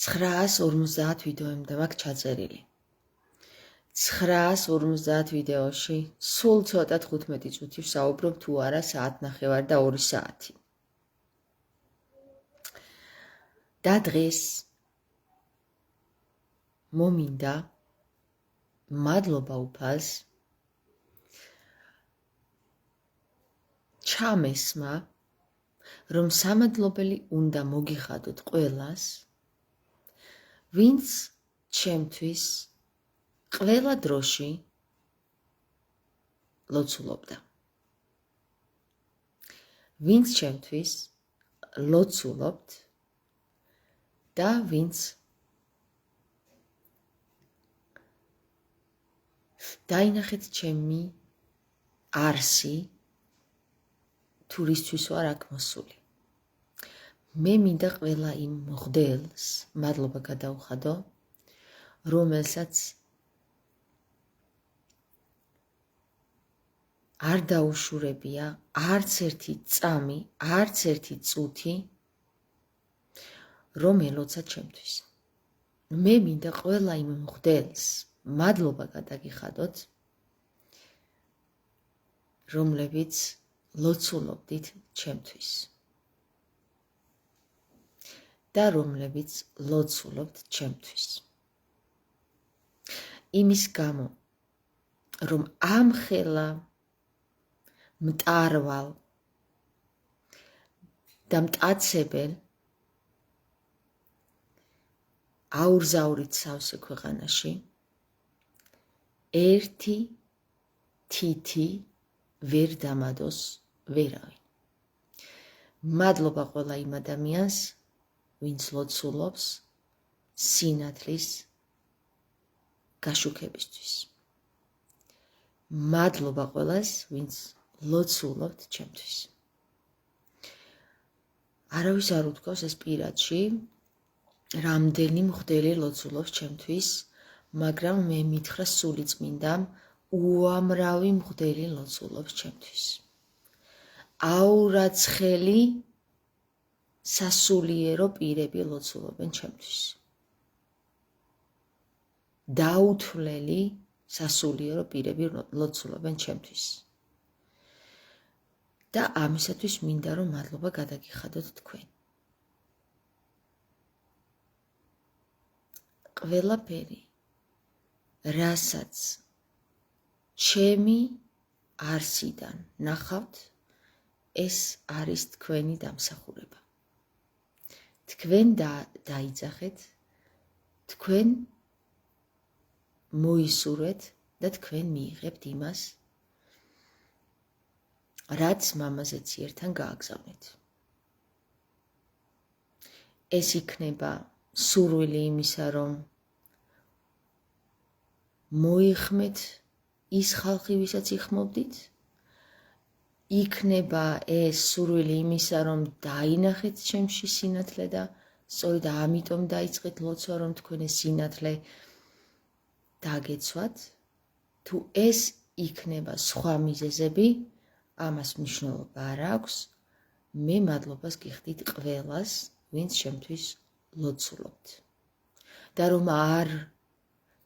950 ვიდეოემდე მაქვს ჩაწერილი. 950 ვიდეოში სულ ცოტა 15 წუთი ვსაუბრობ თუ არა საათნახევარი და 2 საათი. და დღეს მომინდა მადლობა უფალს ჩამესმა რომ სამადლობელი უნდა მოგიხადოთ ყველას ვინც ჩემთვის ყველა დროში ლოცულობდა. ვინც ჩემთვის ლოცულობთ და ვინც დაინახეთ ჩემი არსი თურისთვის ვარ აქ მოსული. მე მინდა ყველა იმ მღვდელს მადლობა გადაუხადო, რომელსაც არ დაუშურებია არც ერთი წამი, არც ერთი წუთი, რომ ელოცა ჩემთვის. მე მინდა ყველა იმ მღვდელს მადლობა გადაგიხადოთ, რომლებიც ლოცულობდით ჩემთვის. და რომლებიც ლოცულობთ ჩემთვის. იმის გამო, რომ ამხელა მტარვალ და მტაცებელ აურზაურით სავსე ქვეყანაში ერთი თითი ვერ დამადოს ვერავინ. მადლობა ყველა იმ ადამიანს, ვინც ლოცულობს სინათლის გაშუქებისთვის. მადლობა ყველას, ვინც ლოცულობთ ჩემთვის. არავის არ უთქვავს ეს პირადში, რამდენი მღვდელი ლოცულობს ჩემთვის, მაგრამ მე მითხრა სულიწმინდამ, უამრავი მღვდელი ლოცულობს ჩემთვის. აურაცხელი სასულიერო პირები ლოცულობენ ჩემთვის. დაუთვლელი სასულიერო პირები ლოცულობენ ჩემთვის. და ამისათვის მინდა რომ მადლობა გადაგიხადოთ თქვენ. ყველაფერი, რასაც ჩემი არსიდან ნახავთ, ეს არის თქვენი დამსახურება. თქვენ დაიძახეთ, თქვენ მოისურვეთ და თქვენ მიიღებთ იმას, რაც მამაზეც ერთთან გააგზავნეთ. ეს იქნება სურვილი იმისა, რომ მოიხმეთ ის ხალხი, ვისაც იხმობდით, იქნება ეს სურვილი იმისა, რომ დაინახეთ ჩემში სინათლე და სწორედ ამიტომ დაიწყეთ ლოცვა, რომ თქვენ ეს სინათლე დაგეცვათ. თუ ეს იქნება სხვა მიზეზები, ამას მნიშვნელობა არ აქვს. მე მადლობას გიხდით ყველას, ვინც ჩემთვის ლოცულობთ. და რომ არ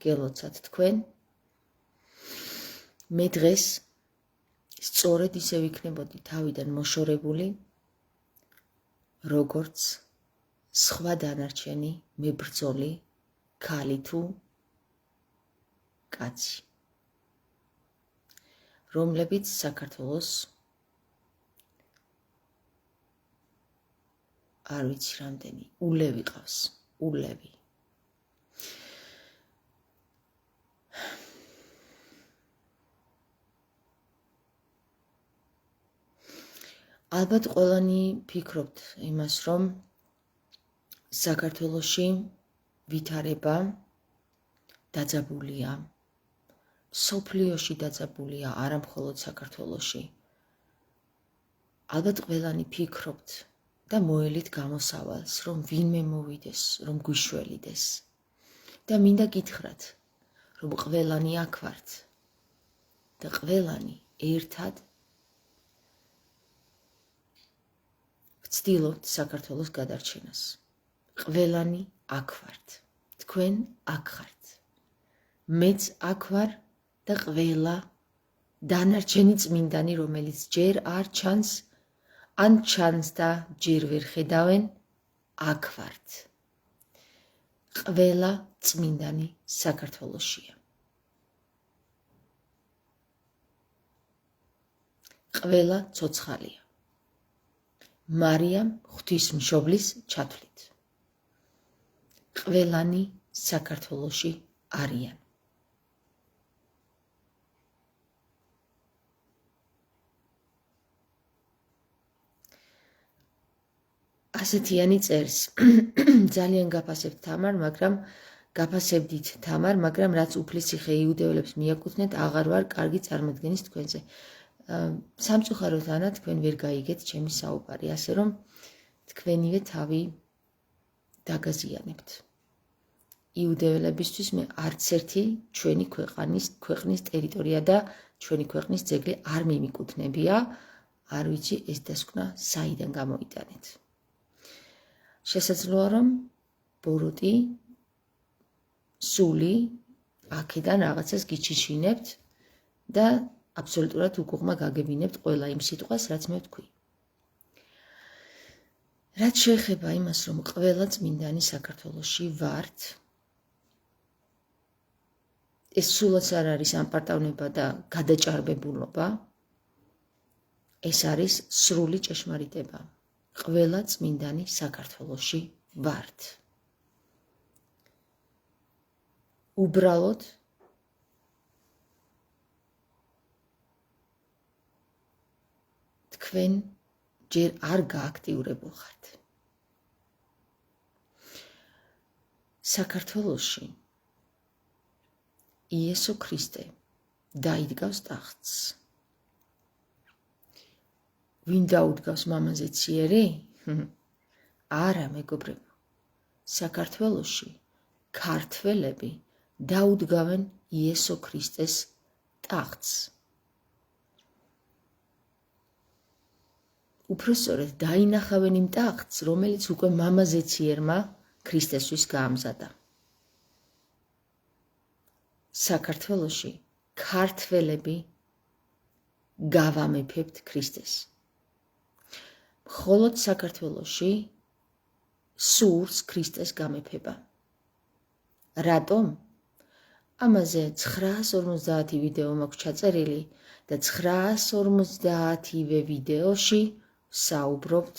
გელოცათ თქვენ, მე დღეს სწორედ ისე ვიქნებოდი თავიდან მოშორებული, როგორც სხვა დანარჩენი მებრძოლი ქალი თუ კაცი, რომლებიც საქართველოს არ ვიცი რამდენი ულევი ყავს, ულევი. ალბათ ყველანი ფიქრობთ იმას, რომ საქართველოში ვითარება დაძაბულია, მსოფლიოში დაძაბულია, არა მხოლოდ საქართველოში. ალბათ ყველანი ფიქრობთ და მოელით გამოსავალს, რომ ვინმე მოვიდეს, რომ გვიშველიდეს. და მინდა გითხრათ, რომ ყველანი აქ ვართ და ყველანი ერთად ვცდილობთ საქართველოს გადარჩენას. ყველანი აქ ვართ, თქვენ აქ ხართ, მეც აქ ვარ და ყველა დანარჩენი წმინდანი, რომელიც ჯერ არ ჩანს, ან ჩანს და ჯერ ვერ ხედავენ, აქ ვართ. ყველა წმინდანი საქართველოშია. ყველა ცოცხალია. მარიამ ღვთისმშობლის ჩათვლით. ყველანი საქართველოში არიან. ასეთიანი წერს. ძალიან გაფასებთ თამარ, მაგრამ რაც უფლის ციხე იუდეველებს მიაკუთვნეთ, აღარ ვარ კარგი წარმოდგენის თქვენზე. სამწუხაროდ ანა, თქვენ ვერ გაიგეთ ჩემი საუბარი, ასე რომ თქვენივე თავი დაგაზიანებთ. იუდეველებისთვის მე არც ერთი ჩვენი ქვეყნის ტერიტორია და ჩვენი ქვეყნის ძეგლი არ მიმიკუთვნებია, არ ვიცი ეს დასკვნა საიდან გამოიტანეთ. შესაძლოა რომ ბოროტი, სული აქედან რაღაცას გიჩიჩინებთ და აბსოლუტურად უკუღმა გაგებინებთ ყველა იმ სიტყვას, რაც მე ვთქვი. რაც შეეხება იმას, რომ ყველა წმინდანი საქართველოში ვართ, ეს სულაც არ არის ამპარტავნება და გადაჭარბებულობა, ეს არის სრული ჭეშმარიტება. ყველა წმინდანი საქართველოში ვართ. უბრალოდ თქვენ ჯერ არ გააქტიურებულ ხართ. საქართველოში იესო ქრისტე დაიდგავს ტახტს. ვინ დაუდგავს მამაზე ციერი? არა, მეგობრებო. საქართველოში ქართველები დაუდგავენ იესო ქრისტეს ტახტს. უпроსწორად დაინახავენ იმ ტახტს, რომელიც უკვე მამაზე ციერმა ქრისტესთვის გაამზადა. საქართველოში ქართველები გავამეფებთ ქრისტეს. მხოლოდ საქართველოში სურს ქრისტეს გამეფება. რატომ? ამაზე 950 ვიდეო მაქვს ჩაწერილი და 950-ვე ვიდეოში საუბრობთ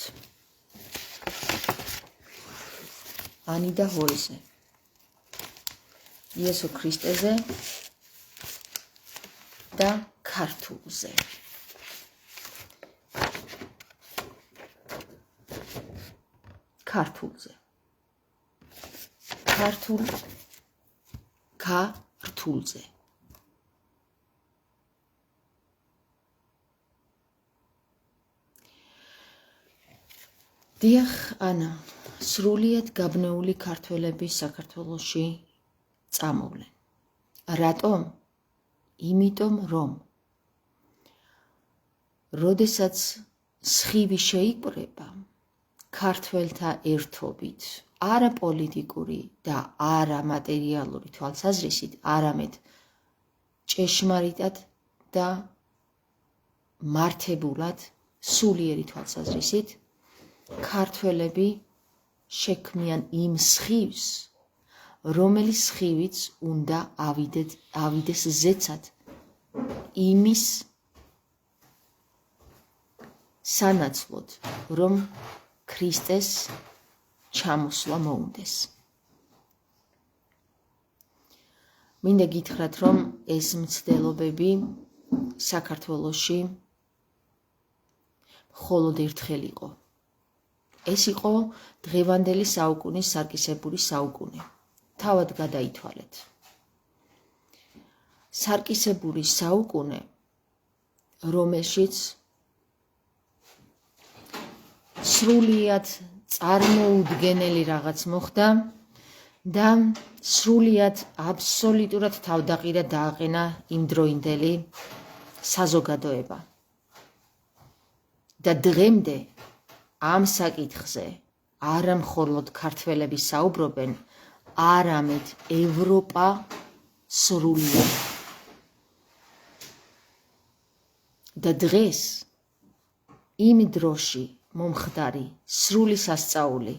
ანი და ჰორისზე, იესო ქრისტეზე და ქართულზე. ქართულზე. ქართულზე. დიახ, ანა, სრულიად გაბნეული ქართველები საქართველოში წამოვლენ. რატომ? იმიტომ რომ როდესაც სხივი შეიკვრება ქართველთა ერთობით, არა პოლიტიკური და არა მატერიალური თვალსაზრისით, არამედ ჭეშმარიტად და მართებულად, სულიერი თვალსაზრისით, ქართველები შექმნიან იმ სხივს, რომელიც სხივიც უნდა ავიდეს ზეცად იმის სანაცვლოდ, რომ ქრისტეს ჩამოსვლა მოუნდეს. მინდა გითხრათ, რომ ეს მცდელობები საქართველოში მხოლოდ ერთხელ იყო. ეს იყო დღევანდელი საუკუნის სარკისებური საუკუნე. თავად გადაითვალეთ. სარკისებური საუკუნე, რომელშიც სრულიად წარმოუდგენელი რაღაც მოხდა და სრულიად აბსოლუტურად თავდაყირა დააყენა იმდროინდელი საზოგადოება. და დღემდე ამ საკითხზე არა მხოლოდ ქართველები საუბრობენ, არამედ ევროპა სრულად. და დღეს იმ დროში მომხდარი სრული სასწაული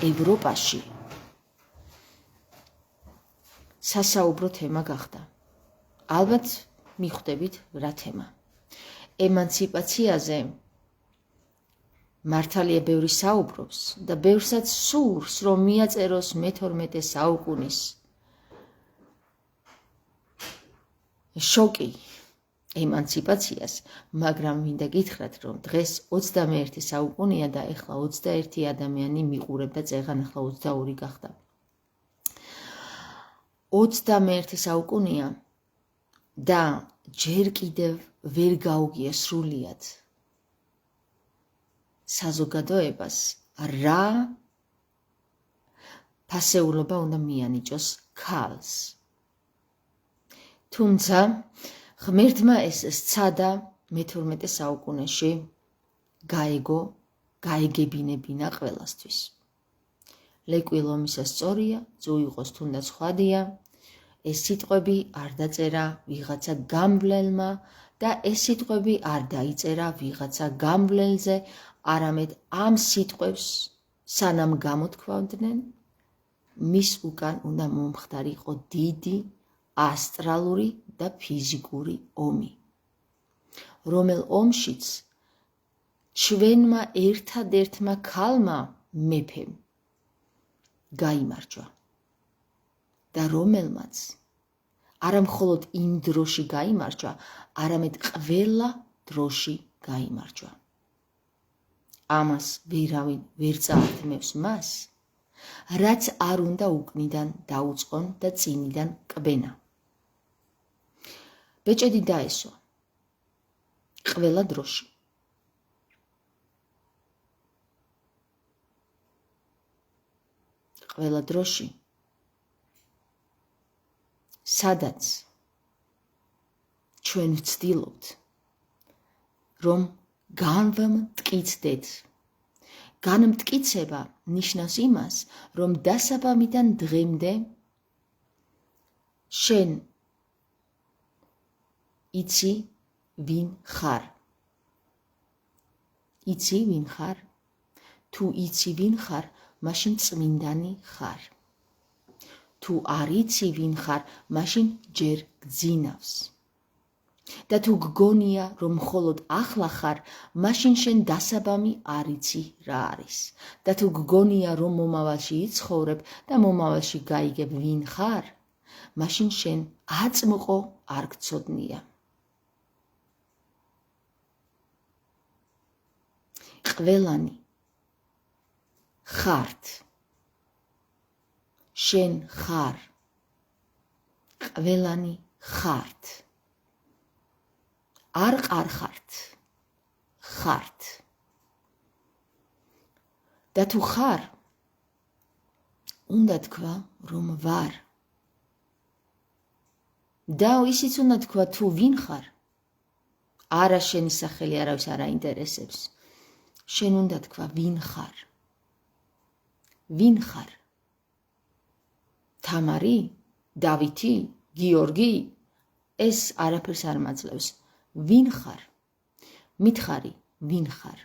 ევროპაში სასაუბრო თემა გახდა. ალბათ მიხვდებით რა თემა. ემანციპაციაზე მართალია ბევრი საუბრობს და ბევრსაც სურს, რომ მიაწეროს მე-12 საუკუნის შოკი ემანციპაციას, მაგრამ მინდა გითხრათ, რომ დღეს 21 საუკუნეა და ეხლა 21 ადამიანი მიყურებდა წეღან, ახლა 22 გახდა. 21 საუკუნეა და ჯერ კიდევ ვერ გაუგია სრულიად საზოგადოებას რა ფასეულობა უნდა მიანიჭოს ქალს. თუმცა ღმერთმა ეს სცადა მე-12 საუკუნეში გაეგებინებინა ყველასთვის. ლეკვილო მისა სწორია, ძუ იყოს თუნდაც ხვადია, ეს სიტყვები არ დაწერა ვიღაცა გამვლელმა და ეს სიტყვები არ დაიწერა ვიღაცა გამვლელზე, არამედ ამ სიტყვებს სანამ გამოთქვამდნენ, მის უკან უნდა მომხდარიყო დიდი ასტრალური და ფიზიკური ომი, რომელ ომშიც ჩვენმა ერთადერთმა ქალმა მეფემ გაიმარჯვა და რომელმაც არა მხოლოდ იმ დროში გაიმარჯვა, არამედ ყველა დროში გაიმარჯვა. ამას ვერავინ ვერ წაართმევს მას, რაც არ უნდა უკნიდან დაუწყონ და წინიდან კბენა. ბეჭედი დაესვა ყველა დროში. ყველა დროში, სადაც ჩვენ ვცდილობთ, რომ განვმტკიცდეთ. განმტკიცება ნიშნავს იმას, რომ დასაბამიდან დღემდე შენ იცი ვინ ხარ. იცი ვინ ხარ? თუ იცი ვინ ხარ, მაშინ წმინდანი ხარ. თუ არ იცი ვინ ხარ, მაშინ ჯერ გძინავს. და თუ გგონია, რომ მხოლოდ ახლა ხარ, მაშინ შენ დასაბამი არ იცი რა არის. და თუ გგონია, რომ მომავალში იცხოვრებ და მომავალში გაიგებ ვინ ხარ, მაშინ შენ აწმყო არ გცოდნია. ყველანი ხართ. შენ ხარ. ყველანი ხართ. არ ყარხართ. ხართ. და თუ ხარ, უნდა თქვა, რომ ვარ. და ისიც უნდა თქვა, თუ ვინ ხარ. არა შენი სახელი არავის არ აინტერესებს. შენ უნდა თქვა, ვინ ხარ. ვინ ხარ? თამარი? დავითი? გიორგი? ეს არაფერს არ მაძლევს. ვინ ხარ? მითხარი, ვინ ხარ?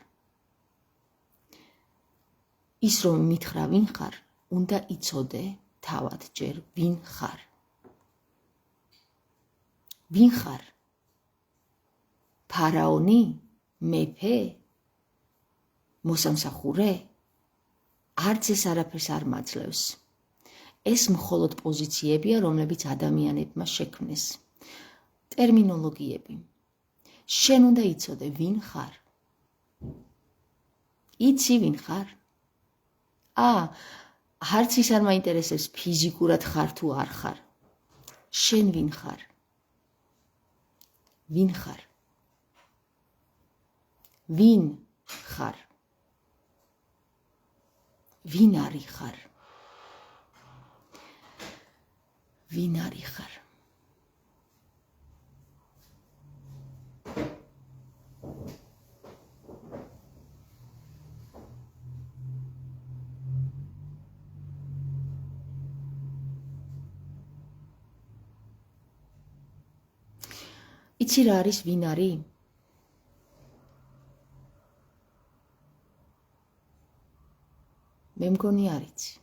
ის რომ მითხრა ვინ ხარ, უნდა იცოდე თავად ჯერ ვინ ხარ. ვინ ხარ? ფარაონი? მეფე? მოსამსახურე? არც ეს არაფერს არ მაძლევს. ეს მხოლოდ პოზიციებია, რომლებიც ადამიანებმა შექმნეს. ტერმინოლოგიები. შენ უნდა იცოდე ვინ ხარ. იცი ვინ ხარ? არც ის არ მაინტერესებს ფიზიკურად ხარ თუ არ ხარ. შენ ვინ ხარ? ვინ ხარ? ვინ ხარ? ვინ არი ხარ? ვინ არი ხარ? იცი რა არის ვინ არის? მე მგონი არ იცი.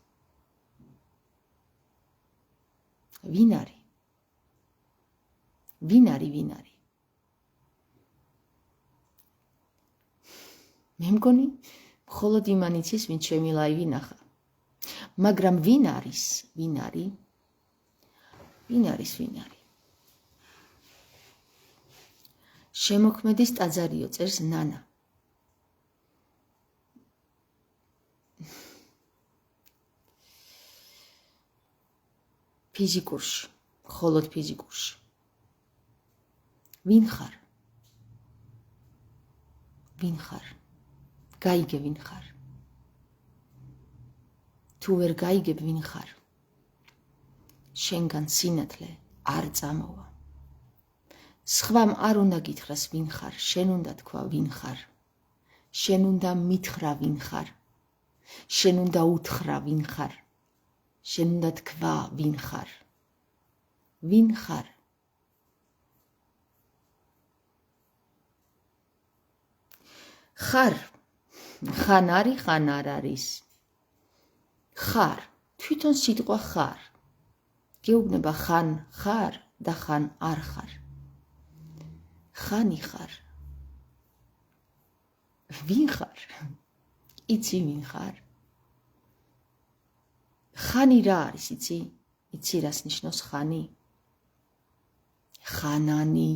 ვინ არის? ვინ არის, ვინ არის? მე მგონი მხოლოდ იმან იცის, ვინც ჩემი ლაივი ნახა. მაგრამ ვინ არის? ვინ არის? ვინ არის, ვინ არის? შემოქმედის ტაძარიო წერს ნანა. ფიზიკურში, მხოლოდ ფიზიკურში. ვინ ხარ? ვინ ხარ? გაიგე ვინ ხარ? თუ ვერ გაიგებ ვინ ხარ? შენგან სინათლე არ წამოვა. სხვამ არ უნდა გითხრას ვინ ხარ, შენ უნდა თქვა ვინ ხარ. შენ უნდა მითხრა ვინ ხარ. შენ უნდა უთხრა ვინ ხარ. შენ უნდა თქვა ვინ ხარ. ვინ ხარ? ხარ. ხან არის, ხან არ არის. ხარ. თვითონ სიტყვა ხარ. გეუბნება ხან ხარ და ხან არ ხარ. ხანი ხარ. ვინ ხარ? იცი ვინ ხარ? ხანი რა არის, იცი? იცი რას ნიშნავს ხანი? ხანანი,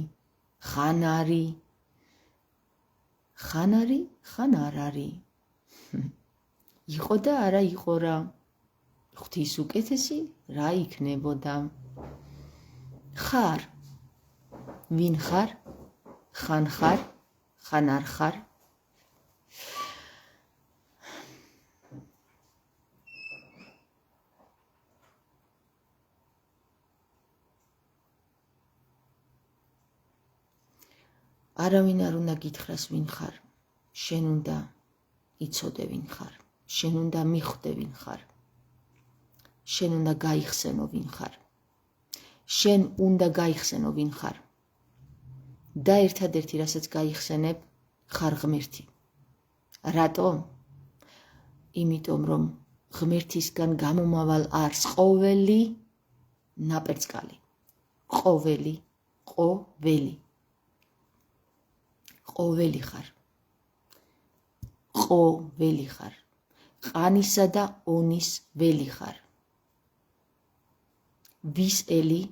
ხანარი. ხანარი, ხან არ არის. იყო და არა იყო რა. ღვთის უკეთესი რა იქნებოდა. ხარ. ვინ ხარ? ხან ხარ, ხან არ ხარ. არავინ არ უნდა გითხრას ვინ ხარ. შენ უნდა იცოდე ვინ ხარ. შენ უნდა მიხვდე ვინ ხარ. შენ უნდა გაიხსენო ვინ ხარ. შენ უნდა გაიხსენო ვინ ხარ. და ერთადერთი რასაც გაიხსენებ ხარ ღმერთი. რატომ? იმიტომ რომ ღმერთისგან გამომავალ არს ყოველი ნაპერწკალი. ყოველი, ყოველი. ყოველი ხარ. ყოველი ხარ. ყანისა და ონის ველი ხარ. ვის ელი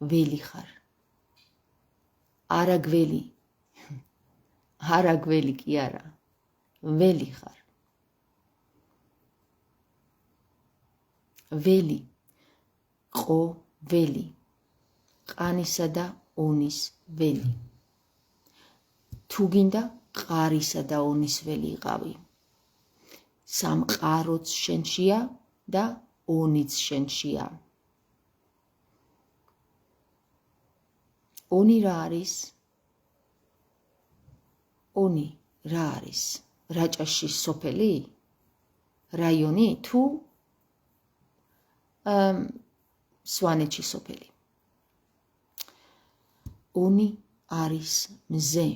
ველი ხარ. არაგველი. არაგველი კი არა. ველი ხარ. ველი. ყოველი. ყანისა და ონის ველი. თუ გინდა ყარისა და ონის ველი იყავი. სამყაროც შენშია და ონიც შენშია. ონი რა არის? ონი რა არის? რაჭაშის სოფელი? რაიონი თუ სვანეთში სოფელი? ონი არის მზე.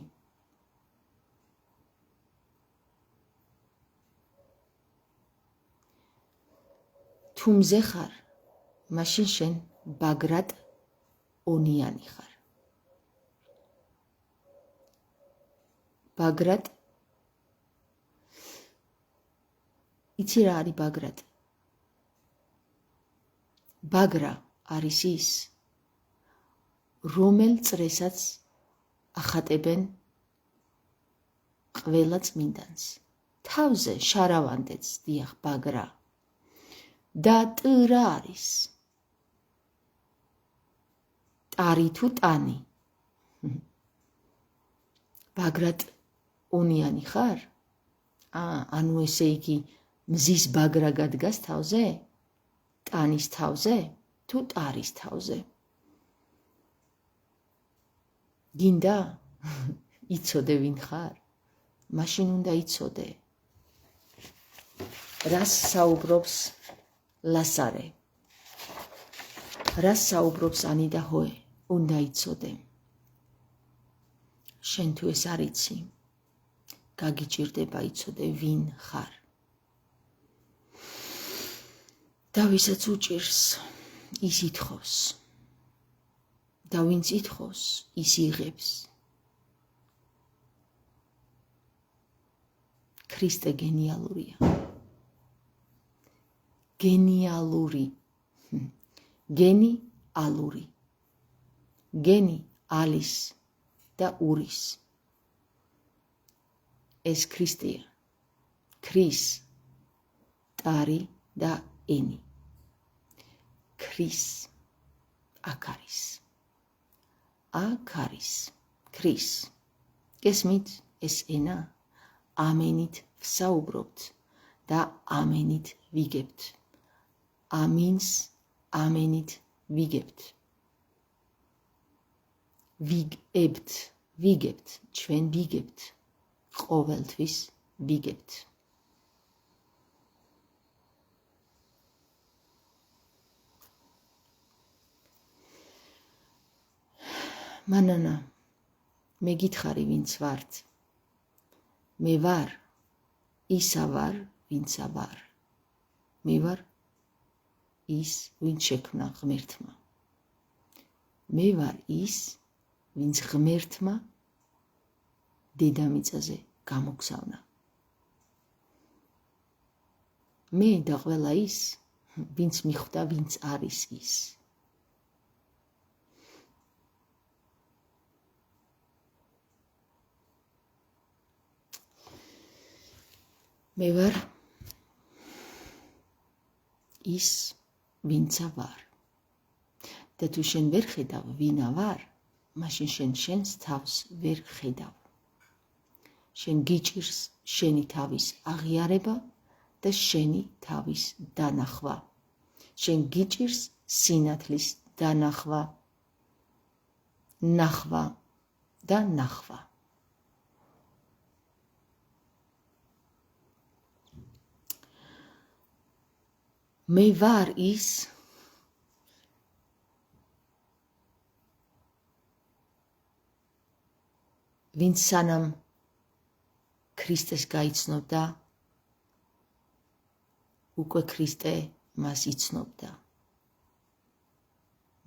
თუ მზე ხარ, მაშინ შენ ბაგრატ ონიანი ხარ. ბაგრატ. იცი რა არის ბაგრატ? ბაგრა არის ის, რომელ წრესაც ახატებენ ყველა წმინდანს. თავზე შარავანდეც დიახ ბაგრა. და ტ რა არის? ტარი თუ ტანი? ბაგრატ ონიანი ხარ? ანუ ესე იგი მზის ბაგრა გადგას თავზე? ტანის თავზე? თუ ტარის თავზე? გინდა? იცოდე ვინ ხარ? მაშინ უნდა იცოდე. რას საუბრობს ლასარე? რას საუბრობს ანი და ჰოე? უნდა იცოდე. შენ თუ ეს არ იცი, გაგიჭირდება იცოდე ვინ ხარ. და ვისაც უჭირს, ის ითხოვს. და ვინც ითხოვს, ის იღებს. ქრისტე გენიალურია. გენიალური. გენი ალური. გენი ალის და ურის. ეს ქრისტეა. ქრის, ტარი და ენი. ქრის, აქ არის. აქ არის. ქრის. გესმით ეს ენა? ამენით ვსაუბრობთ და ამენით ვიგებთ. ამინს ამენით ვიგებთ. ვიგებთ, ჩვენ ვიგებთ. ყოველთვის ვიგებთ. მანანა, მე გითხარი ვინც ვართ. მე ვარ ისა ვარ, ვინცა ვარ. მე ვარ ის, ვინც შექმნა ღმერთმა. მე ვარ ის, ვინც ღმერთმა დედამიწაზე გამოგზავნა. მე და ყველა ის, ვინც მიხვდა, ვინც არის ის. მე ვარ ის, ვინცა ვარ. და თუ შენ ვერ ხედავ ვინა ვარ, მაშინ შენ შენს თავს ვერ ხედავ. შენ გიჭირს შენი თავის აღიარება და შენი თავის დანახვა. შენ გიჭირს სინათლის დანახვა. ნახვა და ნახვა. მე ვარ ის, ვინც სანამ ქრისტეს გაიცნობდა, უკვე ქრისტე მას იცნობდა.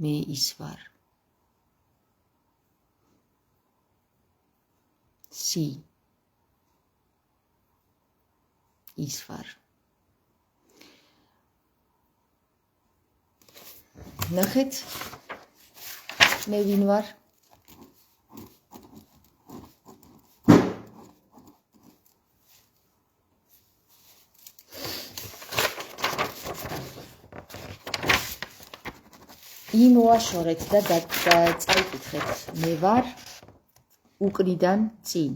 მე ის ვარ. სი ის ვარ. ნახეთ, მე ვინ ვარ? იმოაშორეთ და წაიკითხეთ. მე ვარ უკნიდან წინ.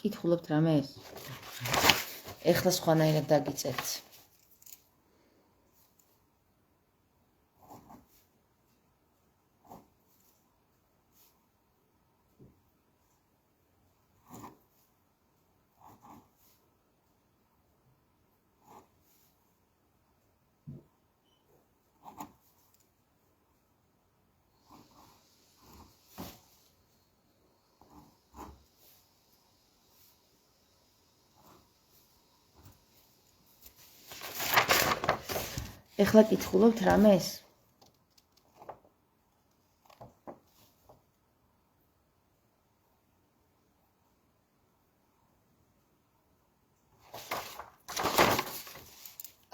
კითხულობთ რამეს? ეხლა სხვანაირად დაგიწერთ. ეხლა კითხულობთ რამეს?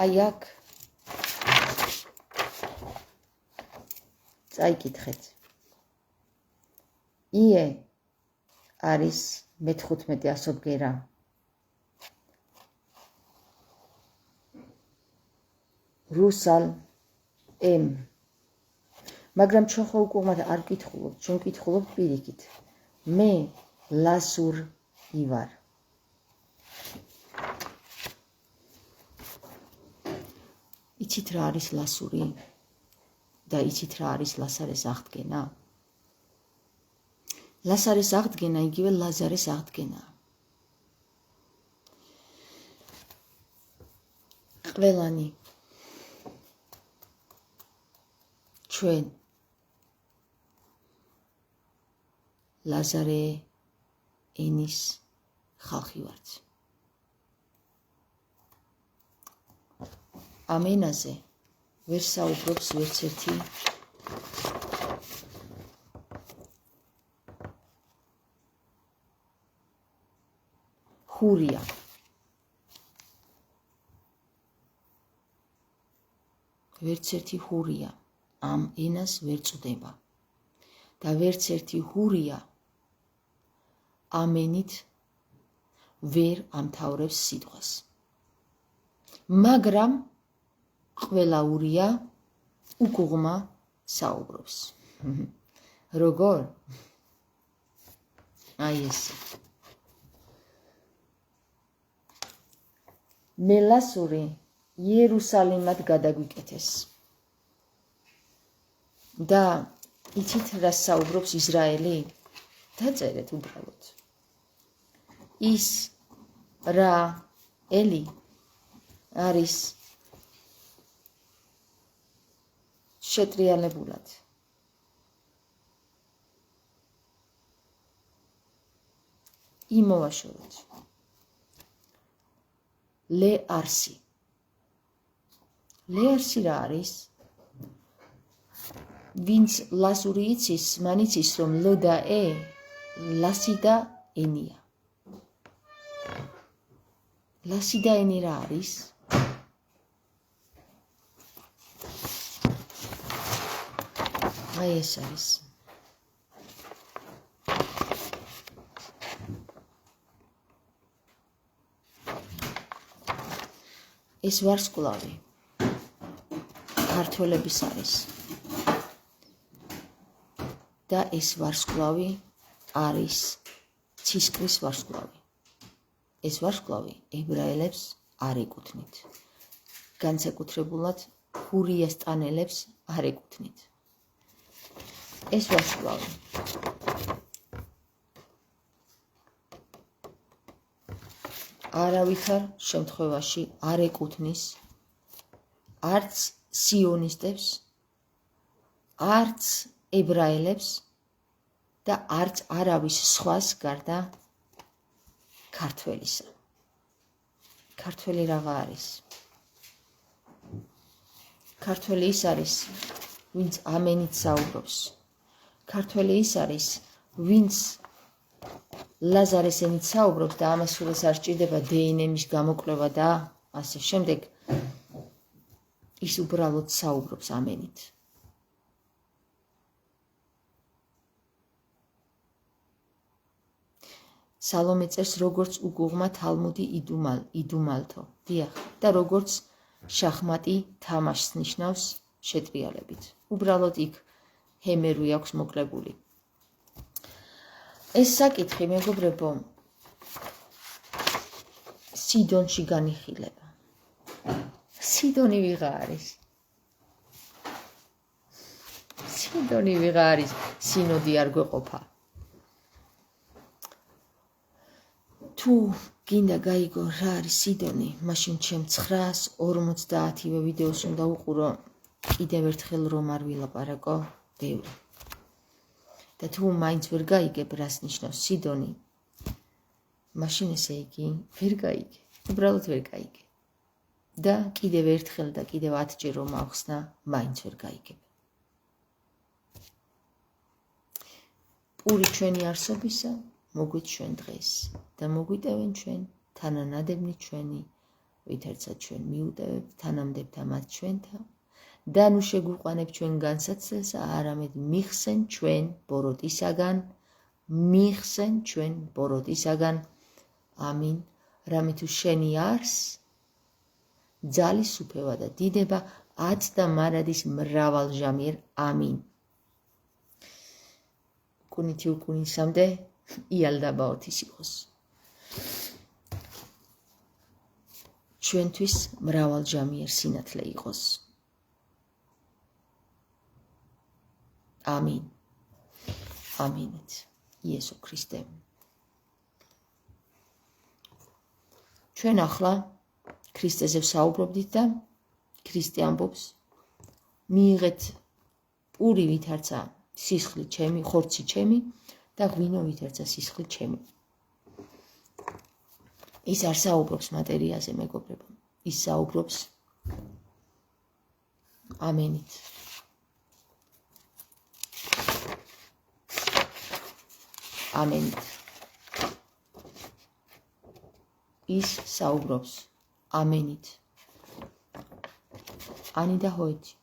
აი აქ წაიკითხეთ. ie არის მე-15 ასობგერა. რუსალ ემ. მაგრამ ჩვენ ხო უკუღმად არ ვკითხულობთ, ჩვენ ვკითხულობთ პირიქით. მე ლასურ ივარ. იცით რა არის ლასური? და იცით რა არის ლასარეს აღდგენა? ლასარეს აღდგენა იგივე ლაზარეს აღდგენა. ყველანი ჩვენ ლაზარე ენის ხალხი ვართ. ამ ენაზე ვერ საუბრობს ვერც ერთი ჰურია. ვერც ერთი ჰურია ამ ენას ვერ წვდება და ვერც ერთი ჰურია ამ ენით ვერ ამთავრებს სიტყვას. მაგრამ ყველა ურია უკუღმა საუბრობს. როგორ? აი ესე. მელასური იერუსალიმად გადაგვიკეთეს. და იცით რა საუბრობს ისრაელი? დაწერეთ უბრალოდ. ის რა ელი არის შეტრიალებულად. იმოვაშოროთ. ლეარსი. ლეარსი რა არის? ვინც ლასური იცის, მან იცის, რომ ლო და ე ლასიდა ენია. ლასიდა ენი რა არის? აი ეს არის. ეს ვარსკვლავი ქართველების არის. და ეს ვარსკვლავი არის ცისკრის ვარსკვლავი. ეს ვარსკვლავი ებრაელებს არ ეკუთვნით. განსაკუთრებულად ჰურიასტანელებს არ ეკუთვნით. ეს ვარსკვლავი არავითარ შემთხვევაში არ ეკუთვნის არც სიონისტებს, არც ებრაელებს და არც არავის სხვას გარდა ქართველისა. ქართველი რაღა არის? ქართველი ის არის, ვინც ამენით საუბრობს. ქართველი ის არის, ვინც ლაზარეს ენით საუბრობს და ამას სულაც არ სჭირდება დნმ-ის გამოკვლევა და ასე შემდეგ. ის უბრალოდ საუბრობს ამენით. სალომე წერს, როგორც უკუღმა თალმუდი იდუმალთო. დიახ, და როგორც შახმატი თამაშს ნიშნავს შეტრიალებით. უბრალოდ იქ ჰემერვი აქვს მოკლებული. ეს საკითხი, მეგობრებო, სიდონში განიხილება. სიდონი ვიღა არის? სიდონი ვიღა არის? სინოდი არ გვეყოფა. თუ გინდა გაიგო რა არის სიდონი, მაშინ ჩემ 950-ვე ვიდეოს უნდა უყურო, კიდევ ერთხელ რომ არ ვილაპარაკო, ბევრი. და თუ მაინც ვერ გაიგებ რას ნიშნავს სიდონი, მაშინ ესე იგი ვერ გაიგე, უბრალოდ ვერ გაიგე. და კიდევ ერთხელ და კიდევ 10-ჯერ რომ ახსნა, მაინც ვერ გაიგებ. პური ჩვენი არსობისა მოგვიჩვენ დღეს და მოგვიტევენ ჩვენ თანანადებნი ჩვენი, ვითარცა ჩვენ მიუტევებთ თანამდებთა მათ ჩვენთა და ნუ შეგვიყვანებ ჩვენ განსაცდელსა, არამედ მიხსენ ჩვენ ბოროტისაგან. ამინ. რამე თუ შენი არს ძალის უფევა და დიდება აც და მარადის მრავალჟამიერ. ამინ. კუნითი უკუნისამდე იალდაბაოთის იყოს. ჩვენთვის მრავალჟამიერ სინათლე იყოს. ამინ. ამინით. იესო ქრისტე. ჩვენ ახლა ქრისტეზე ვსაუბრობდით და ქრისტე ამბობს, მიიღეთ პური ვითარცა სისხლი ჩემი, ხორცი ჩემი და ღვინო ვითარცა სისხლი ჩემი. ის არ საუბრობს მატერიაზე, მეგობრებო. ის საუბრობს ამენით. ამენით. ის საუბრობს ამენით. ანი და ჰოეთი.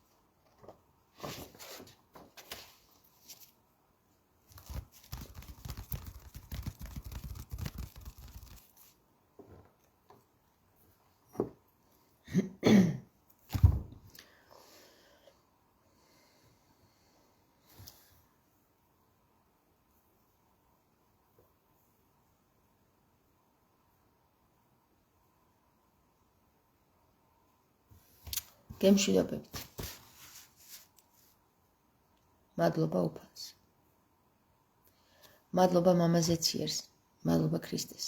გემშვიდობებით. მადლობა უფალს. მადლობა მამაზე ციერს, მადლობა ქრისტეს.